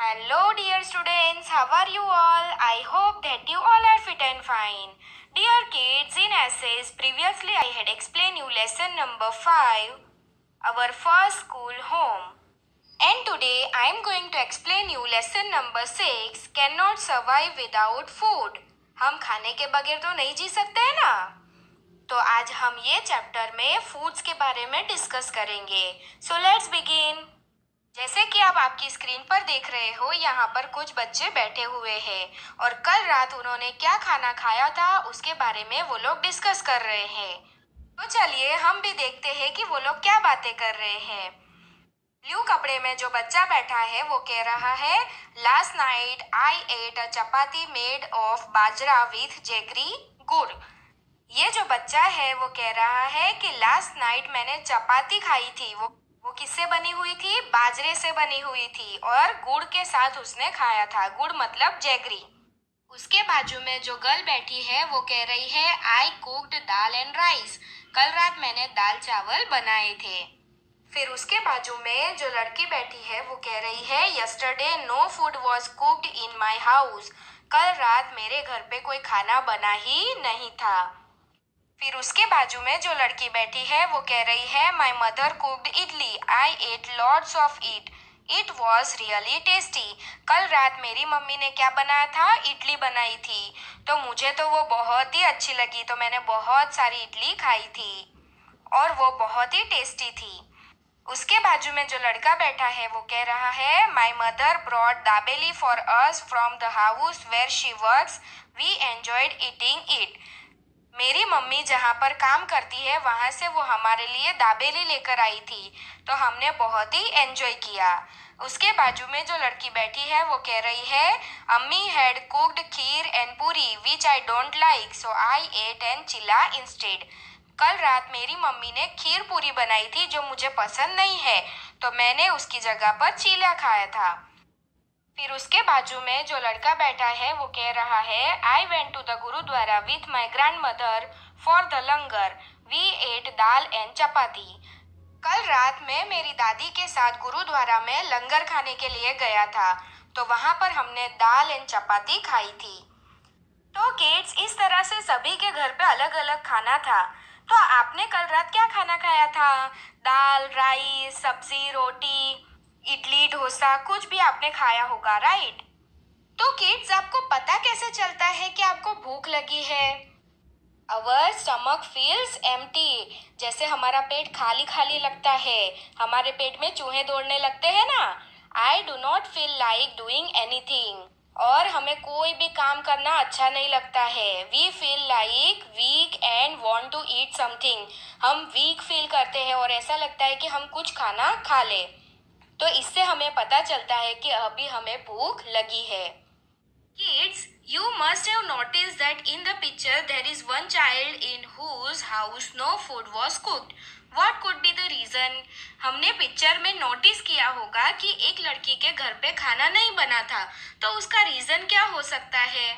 Hello, dear students. How are you all? I hope that you all are fit and fine. Dear kids, in essays, previously I had explained you lesson number 5, our first school home. And today I am going to explain you lesson number 6, cannot survive without food. हम खाने के बगैर तो नहीं जी सकते हैं ना। तो आज हम ये चैप्टर में फूड्स के बारे में डिस्कस करेंगे। So let's begin. जैसे कि आप आपकी स्क्रीन पर देख रहे हो, यहाँ पर कुछ बच्चे बैठे हुए हैं और कल रात उन्होंने क्या खाना खाया था उसके बारे में वो लोग डिस्कस कर रहे हैं। तो चलिए हम भी देखते हैं कि वो लोग क्या बातें कर रहे हैं। ब्लू कपड़े में जो बच्चा बैठा है वो कह रहा है, last night I at a chapati made of bajra with jaggery गुड़। ये जो बच्चा है वो कह रहा है कि लास्ट नाइट मैंने चपाती खाई थी। वो किससे बनी हुई थी? बाजरे से बनी हुई थी और गुड़ के साथ उसने खाया था। गुड़ मतलब जैगरी। उसके बाजू में जो गर्ल बैठी है वो कह रही है, आई कुक्ड दाल एंड राइस। कल रात मैंने दाल चावल बनाए थे। फिर उसके बाजू में जो लड़की बैठी है वो कह रही है, yesterday no food was cooked in my house. कल रात मेरे घर पे कोई खाना बना ही नहीं था। फिर उसके बाजू में जो लड़की बैठी है वो कह रही है, my mother cooked idli, I ate lots of it, it was really tasty. कल रात मेरी मम्मी ने क्या बनाया था? इडली बनाई थी, तो मुझे तो वो बहुत ही अच्छी लगी, तो मैंने बहुत सारी इडली खाई थी और वो बहुत ही टेस्टी थी। उसके बाजू में जो लड़का बैठा है वो कह रहा है, my mother brought dabeli for us from the house where she works, we enjoyed eating it. मेरी मम्मी जहाँ पर काम करती है वहाँ से वो हमारे लिए दाबेली लेकर आई थी, तो हमने बहुत ही एंजॉय किया। उसके बाजू में जो लड़की बैठी है वो कह रही है, अम्मी had cooked kheer and puri which I don't like, so I ate and chilla instead. कल रात मेरी मम्मी ने खीर पूरी बनाई थी जो मुझे पसंद नहीं है, तो मैंने उसकी जगह पर चीला खाया था। फिर उसके बाजू में जो लड़का बैठा है वो कह रहा है, I went to the gurdwara with my grandmother for the langar, we ate dal and chapati. कल रात में मेरी दादी के साथ गुरुद्वारा में लंगर खाने के लिए गया था, तो वहाँ पर हमने दाल एंड चपाती खाई थी। तो किड्स, इस तरह से सभी के घर पे अलग अलग खाना था। तो आपने कल रात क्या खाना खाया था? दाल, राइस, सब्जी, रोटी, इडली, डोसा, कुछ भी आपने खाया होगा, राइट? तो किड्स, आपको पता कैसे चलता है कि आपको भूख लगी है? अवर स्टमक फील्स एम्प्टी। जैसे हमारा पेट खाली खाली लगता है, हमारे पेट में चूहे दौड़ने लगते हैं ना। I do not feel like doing anything. और हमें कोई भी काम करना अच्छा नहीं लगता है। We feel like weekend want to eat something. हम वीक फील करते हैं और ऐसा लगता है कि हम कुछ खाना खा ले। तो इससे हमें पता चलता है कि अभी हमें भूख लगी है। Kids, you must have noticed that in the picture there is one child in whose house no food was cooked. What could be the reason? हमने पिक्चर में नोटिस किया होगा कि एक लड़की के घर पे खाना नहीं बना था, तो उसका रीजन क्या हो सकता है?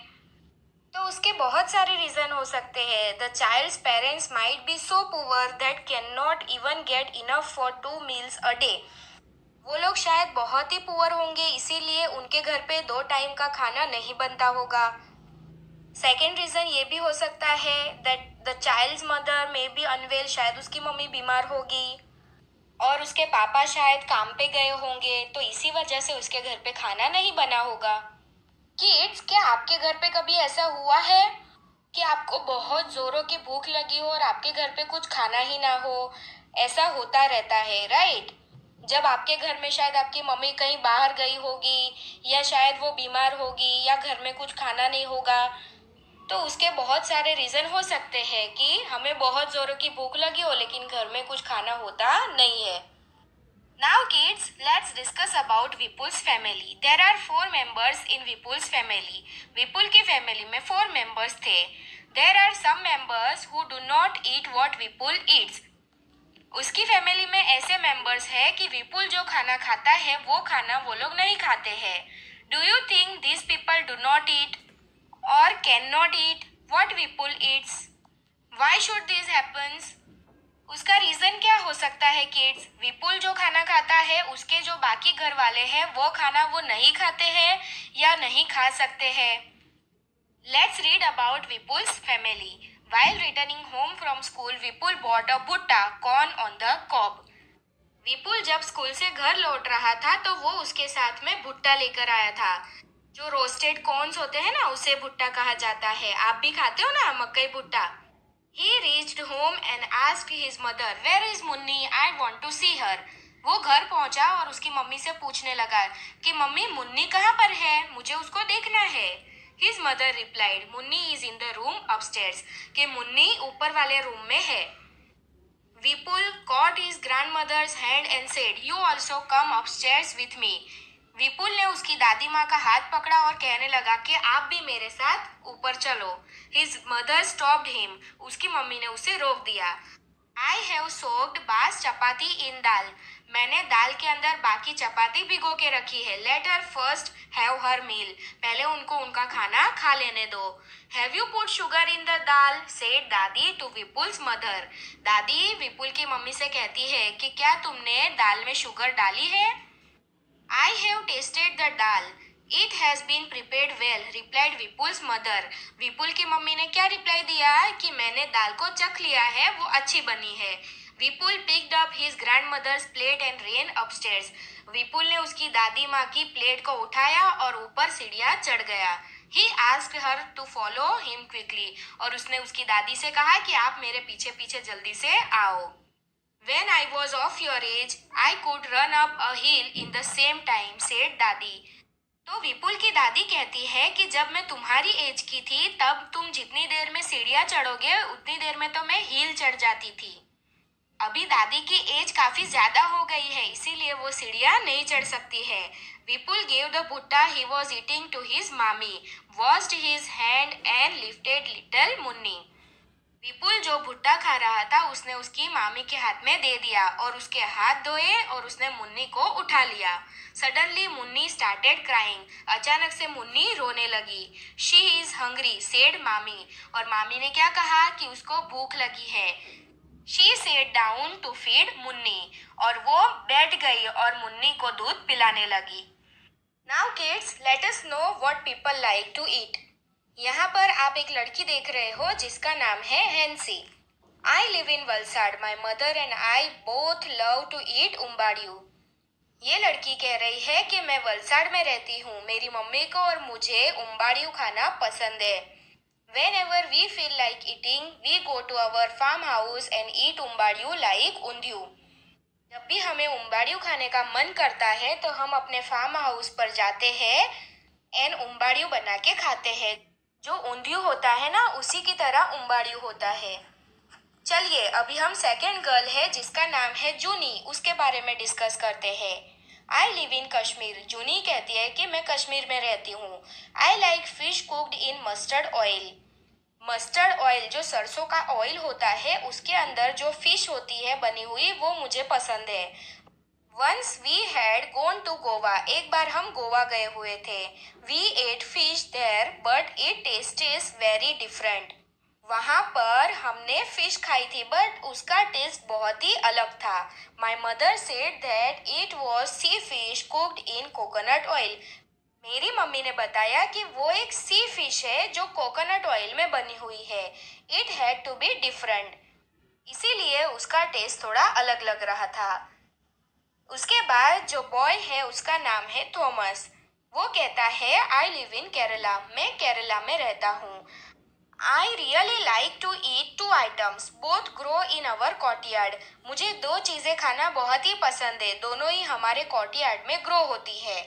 तो उसके बहुत सारे रीजन हो सकते हैं। The child's parents might be so poor that can not even get enough for 2 meals a day. वो लोग शायद बहुत ही पुअर होंगे, इसीलिए उनके घर पे 2 टाइम का खाना नहीं बनता होगा। सेकेंड रीजन ये भी हो सकता है that the child's mother may be unwell, शायद उसकी मम्मी बीमार होगी और उसके पापा शायद काम पे गए होंगे, तो इसी वजह से उसके घर पे खाना नहीं बना होगा। किड्स, क्या आपके घर पे कभी ऐसा हुआ है कि आपको बहुत जोरों की भूख लगी हो और आपके घर पे कुछ खाना ही ना हो? ऐसा होता रहता है, राइट? जब आपके घर में शायद आपकी मम्मी कहीं बाहर गई होगी या शायद वो बीमार होगी या घर में कुछ खाना नहीं होगा, तो उसके बहुत सारे रीजन हो सकते हैं कि हमें बहुत जोरों की भूख लगी हो लेकिन घर में कुछ खाना होता नहीं है। Now kids, let's discuss about Vipul's family. There are 4 members in Vipul's family. Vipul की फैमिली में 4 members थे. There are some members who do not eat what Vipul eats. उसकी फैमिली में ऐसे मेंबर्स हैं कि विपुल जो खाना खाता है वो खाना वो लोग नहीं खाते हैं। Do you think this people do not eat और can not eat what Vipul eats? Why should this happens? उसका रीजन क्या हो सकता है किड्स? विपुल जो खाना खाता है उसके जो बाकी घर वाले हैं वो खाना वो नहीं खाते हैं या नहीं खा सकते हैं। Let's read about Vipul's family. While returning home from school, Vipul bought a bhutta corn on the cob. विपुल जब स्कूल से घर लौट रहा था तो वो उसके साथ में भुट्टा लेकर आया था। जो रोस्टेड कॉर्न्स होते हैं ना उसे भुट्टा कहा जाता है। आप भी खाते हो ना मकई भुट्टा। He reached home and asked his mother, "Where is Munni? I want to see her." वो घर पहुंचा और उसकी मम्मी से पूछने लगा कि मम्मी मुन्नी कहाँ पर है, मुझे उसको देखना है। His mother replied, "Munni is in the room upstairs." कि मुन्नी ऊपर वाले रूम में है। Vipul caught his grandmother's hand and said, "You also come upstairs with me." विपुल ने उसकी दादी माँ का हाथ पकड़ा और कहने लगा कि आप भी मेरे साथ ऊपर चलो। His mother stopped him. उसकी मम्मी ने उसे रोक दिया। I have soaked बास चपाती in दाल। मैंने दाल के अंदर बाकी चपाती भिगो के रखी है। Let her first have her meal. पहले उनको उनका खाना खा लेने दो। Have you put sugar in the dal? said दादी to Vipul's mother. दादी विपुल की मम्मी से कहती है कि क्या तुमने दाल में शुगर डाली है? I have tasted the dal. It has been prepared well, replied Vipul's mother. विपुल की मम्मी ने क्या रिप्लाई दिया कि मैंने दाल को चख लिया है, वो अच्छी बनी है। विपुल picked up his grandmother's plate and ran upstairs. विपुल ने उसकी दादी माँ की प्लेट को उठाया और ऊपर सीढ़ियाँ चढ़ गया। He asked her to follow him quickly. और उसने उसकी दादी से कहा कि आप मेरे पीछे पीछे जल्दी से आओ। When I was of your age, I could run up a hill in the same time, said दादी। तो विपुल की दादी कहती है कि जब मैं तुम्हारी एज की थी तब तुम जितनी देर में सीढ़ियाँ चढ़ोगे उतनी देर में तो मैं हिल चढ़ जाती थी। अभी दादी की एज काफी ज्यादा हो गई है इसीलिए वो सीढ़ियाँ नहीं चढ़ सकती है। विपुल gave the bhutta he was eating to his mommy, washed his hand and lifted little Munni. विपुल जो भुट्टा खा रहा था उसने उसकी मामी के हाथ में दे दिया और उसके हाथ धोए और उसने मुन्नी को उठा लिया। Suddenly Munni started crying. अचानक से मुन्नी रोने लगी। शी इज हंग्री सेड मामी। और मामी ने क्या कहा कि उसको भूख लगी है। She set down to feed Munni. और वो बैठ गई और मुन्नी को दूध पिलाने लगी। Now kids let us know what people like to eat. यहाँ पर आप एक लड़की देख रहे हो जिसका नाम है Hansi. I live in Valsad. My mother and I both love to eat Umbadiyu. ये लड़की कह रही है कि मैं वलसाड में रहती हूँ, मेरी मम्मी को और मुझे उम्बाड़ियू खाना पसंद है। Whenever we feel like eating, we go to our farmhouse and eat उम्बाड़ियू like undhiyu. जब भी हमें उम्बाड़ियू खाने का मन करता है तो हम अपने फार्म हाउस पर जाते हैं एंड उम्बाड़ियू बना के खाते हैं। जो ऊंधियू होता है ना उसी की तरह उम्बाड़ियू होता है। चलिए अभी हम सेकंड गर्ल है जिसका नाम है जूनी, उसके बारे में डिस्कस करते हैं। आई लिव इन कश्मीर। जूनी कहती है कि मैं कश्मीर में रहती हूँ। I like fish cooked in mustard oil. Mustard oil जो सरसों का ऑयल होता है उसके अंदर जो फिश होती है बनी हुई वो मुझे पसंद है। Once we had gone to Goa. एक बार हम गोवा गए हुए थे। We ate fish there but it tastes very different। वहाँ पर हमने फिश खाई थी बट उसका टेस्ट बहुत ही अलग था। My mother said that it was sea fish cooked in coconut oil। मेरी मम्मी ने बताया कि वो एक सी फिश है जो कोकोनट ऑयल में बनी हुई है। It had to be different। इसीलिए उसका टेस्ट थोड़ा अलग लग रहा था। उसके बाद जो बॉय है उसका नाम है थॉमस। वो कहता है आई लिव इन केरला। मैं केरला में रहता हूँ। I really like to eat two items both grow in our courtyard. मुझे दो चीज़ें खाना बहुत ही पसंद है, दोनों ही हमारे कॉर्टयार्ड में ग्रो होती है।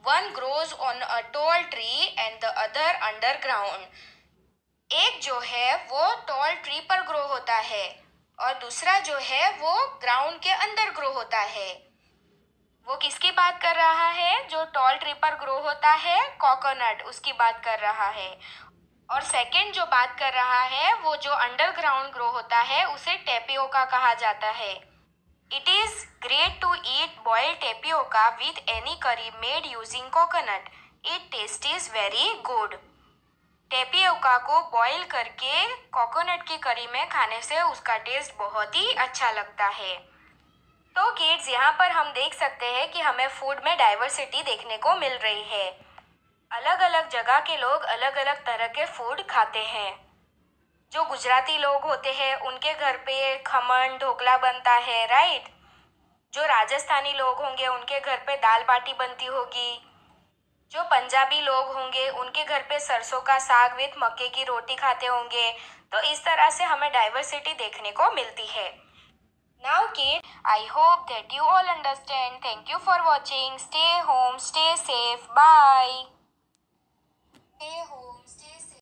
One grows on a tall tree and the other underground. एक जो है वो टॉल ट्री पर ग्रो होता है और दूसरा जो है वो ग्राउंड के अंदर ग्रो होता है। वो किसकी बात कर रहा है? जो टॉल ट्री पर ग्रो होता है कोकोनट, उसकी बात कर रहा है। और सेकंड जो बात कर रहा है वो जो अंडरग्राउंड ग्रो होता है उसे टेपियोका कहा जाता है। It is great to eat boiled tapioca with any curry made using coconut. It taste is very good. Tapioca को बॉईल करके कोकोनट की करी में खाने से उसका टेस्ट बहुत ही अच्छा लगता है। तो किड्स, यहाँ पर हम देख सकते हैं कि हमें फूड में डाइवर्सिटी देखने को मिल रही है। अलग अलग जगह के लोग अलग अलग तरह के फूड खाते हैं। जो गुजराती लोग होते हैं उनके घर पे खमन ढोकला बनता है, राइट। जो राजस्थानी लोग होंगे उनके घर पे दाल बाटी बनती होगी। जो पंजाबी लोग होंगे उनके घर पे सरसों का साग विथ मक्के की रोटी खाते होंगे। तो इस तरह से हमें डाइवर्सिटी देखने को मिलती है। Now kids, I hope that you all understand. Thank you for watching. Stay home, stay safe. Bye. Stay home.